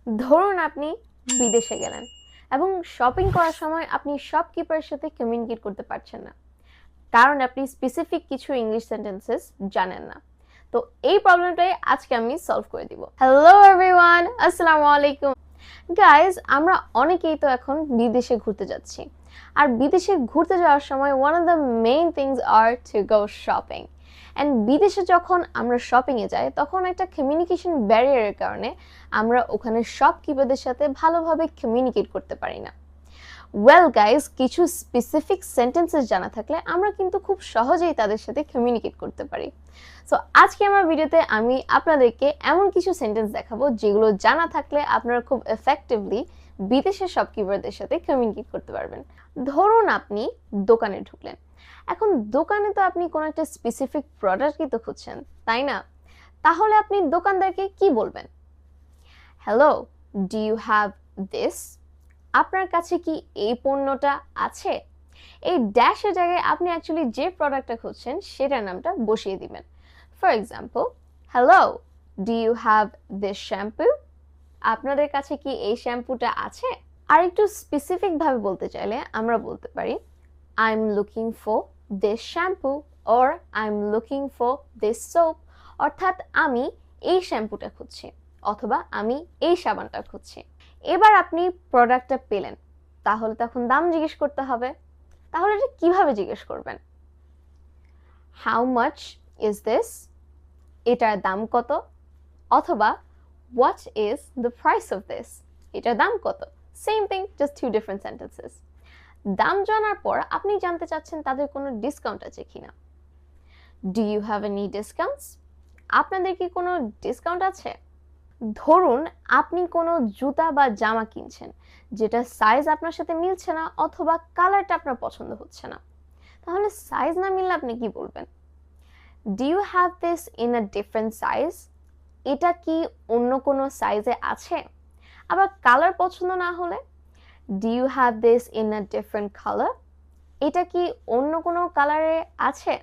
ধরুন আপনি বিদেশে গেলেন এবং শপিং করার সময় আপনি শপকিপারের সাথে কমিউনিকেট করতে পারছেন না, কারণ আপনি স্পেসিফিক কিছু ইংলিশ সেন্টেন্সেস জানেন না। তো এই প্রবলেমটাই আজকে আমি সলভ করে দিব। হ্যালো এভরিওয়ান, আসসালামু আলাইকুম। গাইজ, আমরা অনেকেই তো এখন বিদেশে ঘুরতে যাচ্ছি, আর বিদেশে ঘুরতে যাওয়ার সময় one of the main things আর টু গো শপিং। অ্যান্ড বিদেশে যখন আমরা শপিংয়ে যাই তখন একটা কমিউনিকেশন ব্যারিয়ারের কারণে আমরা ওখানে শপকিপারদের সাথে ভালোভাবে কমিউনিকেট করতে পারি না। ওয়েল গাইজ, কিছু স্পেসিফিক সেন্টেন্সেস জানা থাকলে আমরা কিন্তু খুব সহজেই তাদের সাথে কমিউনিকেট করতে পারি। সো আজকে আমার ভিডিওতে আমি আপনাদেরকে এমন কিছু সেন্টেন্স দেখাবো যেগুলো জানা থাকলে আপনারা খুব এফেক্টিভলি বিদেশের শপকিপারদের সাথে কমিউনিকেট করতে পারবেন। ধরুন আপনি দোকানে ঢুকলেন। এখন দোকানে তো আপনি কোনো একটা স্পেসিফিক প্রোডাক্টই তো খুঁজছেন, তাই না? তাহলে আপনি দোকানদারকে কি বলবেন? Hello, do you have this? আপনার কাছে কি এই পণ্যটা আছে? এই ড্যাশের জায়গায় আপনি অ্যাকচুয়ালি যে প্রোডাক্টটা খুঁজছেন সেটার নামটা বসিয়ে দিবেন। For example, hello, do you have this shampoo? আপনাদের কাছে কি এই শ্যাম্পুটা আছে? আর একটু স্পেসিফিক ভাবে বলতে চাইলে আমরা বলতে পারি, I am looking for this shampoo or I am looking for this soap. অর্থাৎ আমি এই শ্যাম্পুটা খুঁজছি অথবা আমি এই সাবানটা খুঁজছি। এবার আপনি প্রোডাক্টটা পেলেন, তাহলে তখন দাম জিজ্ঞেস করতে হবে। তাহলে এটা কিভাবে জিজ্ঞেস করবেন? How much is this? এটার দাম কত? অথবা what is the price of this? এটার দাম কত? Same thing, just two different sentences. দাম জানার পর আপনি জানতে চাচ্ছেন তাদের কোনো ডিসকাউন্ট আছে কিনা। Do you have any discounts? আপনাদের কি কোনো ডিসকাউন্ট আছে? ধরুন আপনি কোনো জুতা বা জামা কিনছেন যেটা সাইজ আপনার সাথে মিলছে না অথবা কালারটা আপনার পছন্দ হচ্ছে না, তাহলে সাইজ না মিললে আপনি কি বলবেন? Do you have this in a different size? এটা কি অন্য কোনো সাইজে আছে? আবার কালার পছন্দ না হলে, do you have this in a different colour? এটা কি অন্য কোনো কালারে আছে?